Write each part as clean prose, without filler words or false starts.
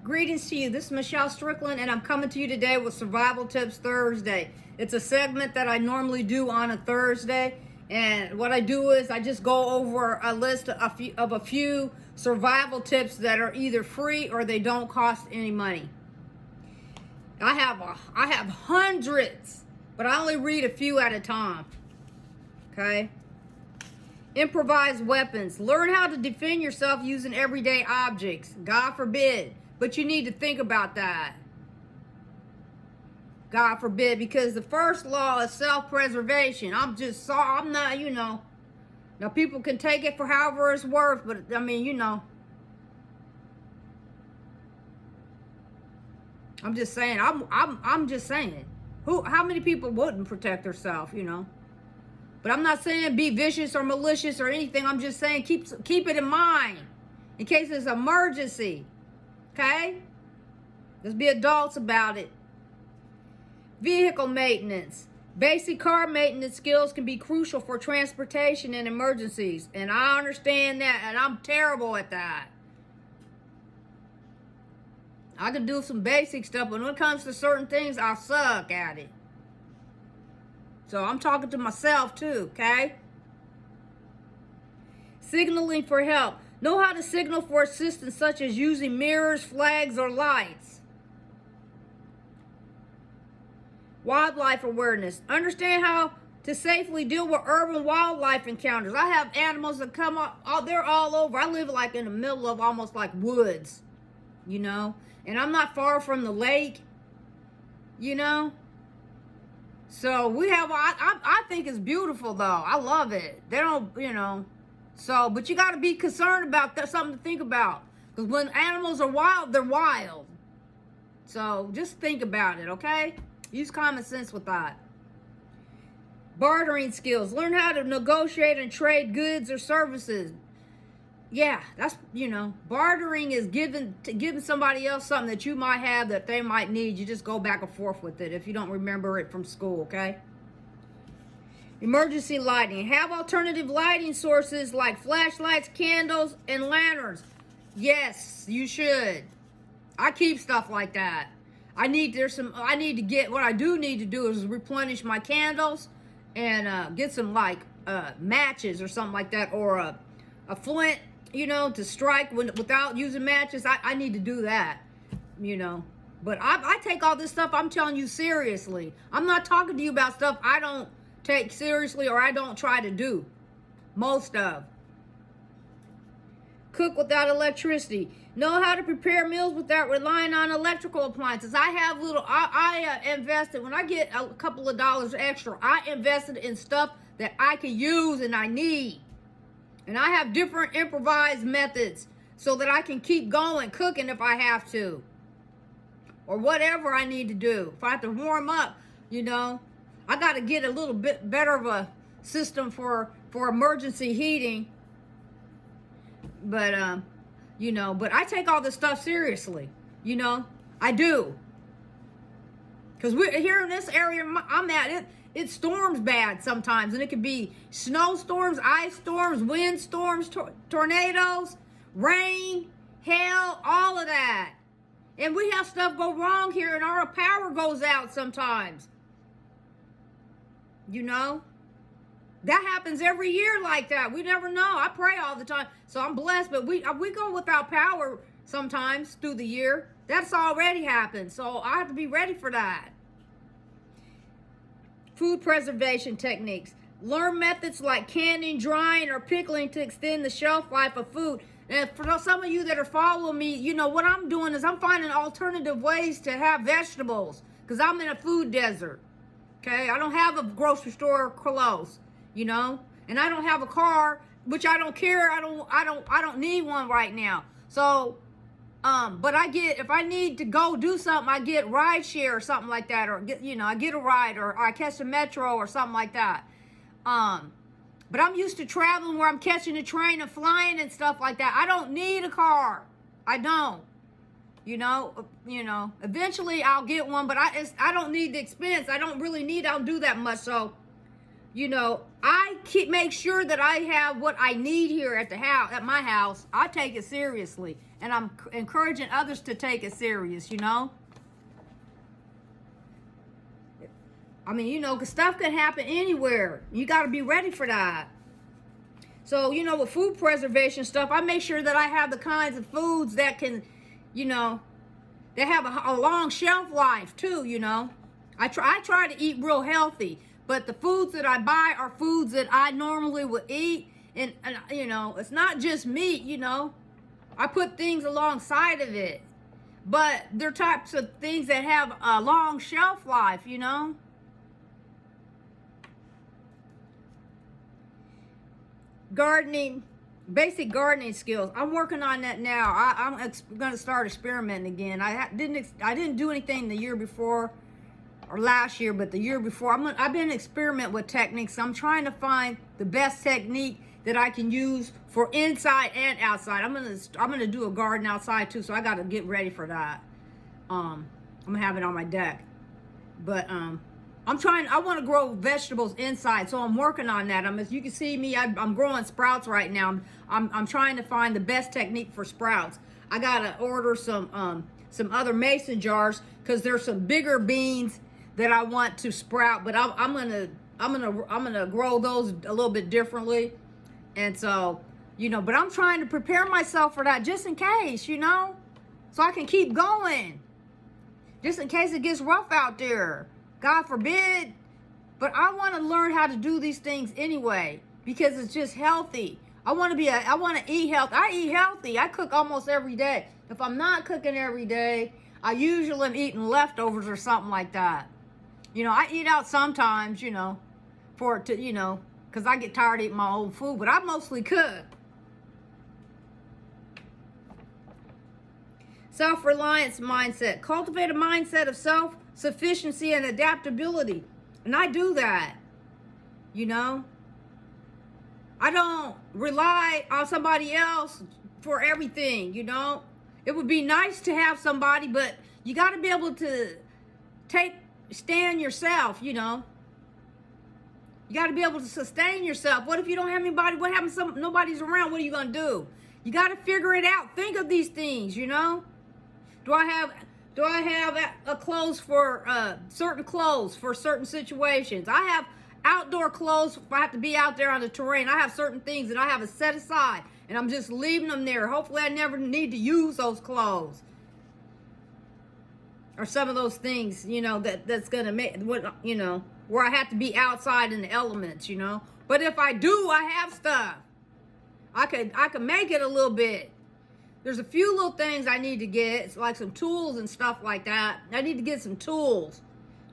Greetings to you. This is Michelle Strickland, and I'm coming to you today with Survival Tips Thursday. It's a segment that I normally do on a Thursday, and what I do is I just go over a list of a few survival tips that are either free or they don't cost any money. I have hundreds, but I only read a few at a time. Okay? Improvise weapons. Learn how to defend yourself using everyday objects. God forbid. But you need to think about that. God forbid. Because the first law is self-preservation. I'm not. Now people can take it for however it's worth. But I mean, I'm just saying. I'm just saying. How many people wouldn't protect themselves, But I'm not saying be vicious or malicious or anything. I'm just saying keep it in mind in case there's an emergency. Okay? Let's be adults about it. Vehicle maintenance. Basic car maintenance skills can be crucial for transportation and emergencies. And I understand that, and I'm terrible at that. I can do some basic stuff, but when it comes to certain things, I suck at it. So I'm talking to myself too, okay? Signaling for help. Know how to signal for assistance, such as using mirrors, flags, or lights. Wildlife awareness. Understand how to safely deal with urban wildlife encounters. I have animals that come up, they're all over. I live like in the middle of almost like woods, and I'm not far from the lake, So we have, I think it's beautiful though. I love it. They don't, So, but you got to be concerned about that, something to think about. Because when animals are wild, they're wild. So just think about it, okay? Use common sense with that. Bartering skills. Learn how to negotiate and trade goods or services. Yeah, that's, bartering is giving somebody else something that you might have that they might need. You just go back and forth with it if you don't remember it from school, okay? Emergency lighting. Have alternative lighting sources like flashlights, candles, and lanterns. Yes, you should. I keep stuff like that. What I do need to do is replenish my candles and get some matches or something like that, or a flint, to strike without using matches. I need to do that, But I take all this stuff, I'm telling you, seriously. I'm not talking to you about stuff I don't take seriously or I don't try to do. Most of. Cook without electricity. Know how to prepare meals without relying on electrical appliances. I invested, when I get a couple of dollars extra, I invested in stuff that I can use and I need. And I have different improvised methods so that I can keep going, cooking if I have to. Or whatever I need to do. If I have to warm up, I got to get a little bit better of a system for emergency heating. But, but I take all this stuff seriously. I do. Because here in this area I'm at, it storms bad sometimes. And it can be snowstorms, ice storms, wind storms, tornadoes, rain, hail, all of that. And we have stuff go wrong here and our power goes out sometimes. That happens every year like that. We never know. I pray all the time. So I'm blessed, but we go without power sometimes through the year. That's already happened. So I have to be ready for that. Food preservation techniques. Learn methods like canning, drying, or pickling to extend the shelf life of food. And for some of you that are following me, what I'm doing is I'm finding alternative ways to have vegetables because I'm in a food desert. Okay, I don't have a grocery store close, and I don't have a car, which I don't care. I don't need one right now. So, but if I need to go do something, I get ride share or something like that, or I get a ride, or I catch a metro or something like that. But I'm used to traveling where I'm catching a train and flying and stuff like that. I don't need a car. I don't. Eventually I'll get one, but I don't need the expense. I don't really need, I'll do that much. So you know, I make sure that I have what I need here at the house, at my house. I take it seriously, and I'm encouraging others to take it serious, you know. I mean, you know, because stuff can happen anywhere. You got to be ready for that. So, you know, with food preservation stuff, I make sure that I have the kinds of foods that can, you know, that have a long shelf life too, you know. I try to eat real healthy, but the foods that I buy are foods that I normally would eat. And you know, it's not just meat, you know. I put things alongside of it. But they're types of things that have a long shelf life, you know. Gardening, basic gardening skills. I'm working on that now. I'm going to start experimenting again. I didn't do anything the year before or last year, but the year before I've been experimenting with techniques. I'm trying to find the best technique that I can use for inside and outside. I'm gonna do a garden outside too, so I got to get ready for that. I'm gonna have it on my deck, but I want to grow vegetables inside, so I'm working on that. As you can see me, I'm growing sprouts right now. I'm trying to find the best technique for sprouts. I gotta order some other mason jars because there's some bigger beans that I want to sprout, but I'm gonna grow those a little bit differently, and so, you know. But I'm trying to prepare myself for that just in case, you know, so I can keep going, just in case it gets rough out there. God forbid. But I want to learn how to do these things anyway because it's just healthy. I want to eat healthy. I eat healthy. I cook almost every day. If I'm not cooking every day, I usually am eating leftovers or something like that. You know, I eat out sometimes, you know, because I get tired of eating my old food, but I mostly cook. Self-reliance mindset. Cultivate a mindset of self-sufficiency and adaptability. And I do that, you know. I don't rely on somebody else for everything, you know. It would be nice to have somebody, but you got to be able to stand yourself, you know. You got to be able to sustain yourself. What if you don't have anybody? What happens if nobody's around? What are you going to do? You got to figure it out. Think of these things, you know. Do I have a clothes for certain clothes for certain situations? I have outdoor clothes if I have to be out there on the terrain. I have certain things that I have set aside, and I'm just leaving them there. Hopefully I never need to use those clothes or some of those things, you know, that's gonna make what, you know, where I have to be outside in the elements, you know. But if I do, I have stuff. I could make it a little bit. There's a few little things I need to get. It's like some tools and stuff like that. I need to get some tools,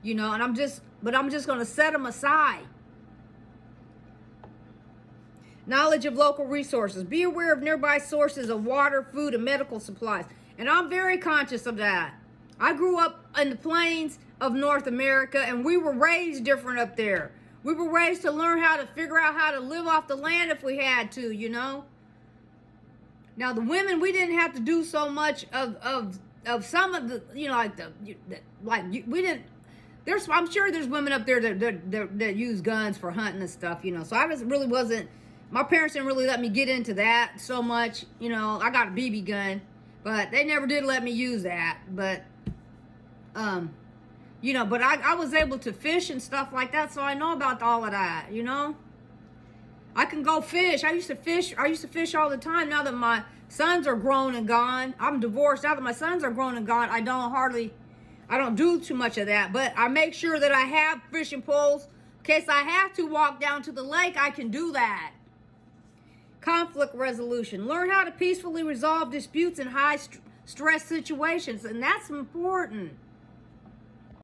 you know, and I'm just going to set them aside. Knowledge of local resources. Be aware of nearby sources of water, food, and medical supplies. And I'm very conscious of that. I grew up in the plains of North America, and we were raised different up there. We were raised to learn how to figure out how to live off the land if we had to, you know. Now, the women, we didn't have to do so much of some of the, you know, we didn't. I'm sure there's women up there that use guns for hunting and stuff, you know. So I just really wasn't. My parents didn't really let me get into that so much, you know. I got a BB gun, but they never did let me use that. But, you know, but I was able to fish and stuff like that, so I know about all of that, you know. I can go fish. I used to fish all the time. Now that my sons are grown and gone, I'm divorced. Now that my sons are grown and gone, I don't do too much of that. But I make sure that I have fishing poles. In case I have to walk down to the lake, I can do that. Conflict resolution. Learn how to peacefully resolve disputes in high stress situations. And that's important.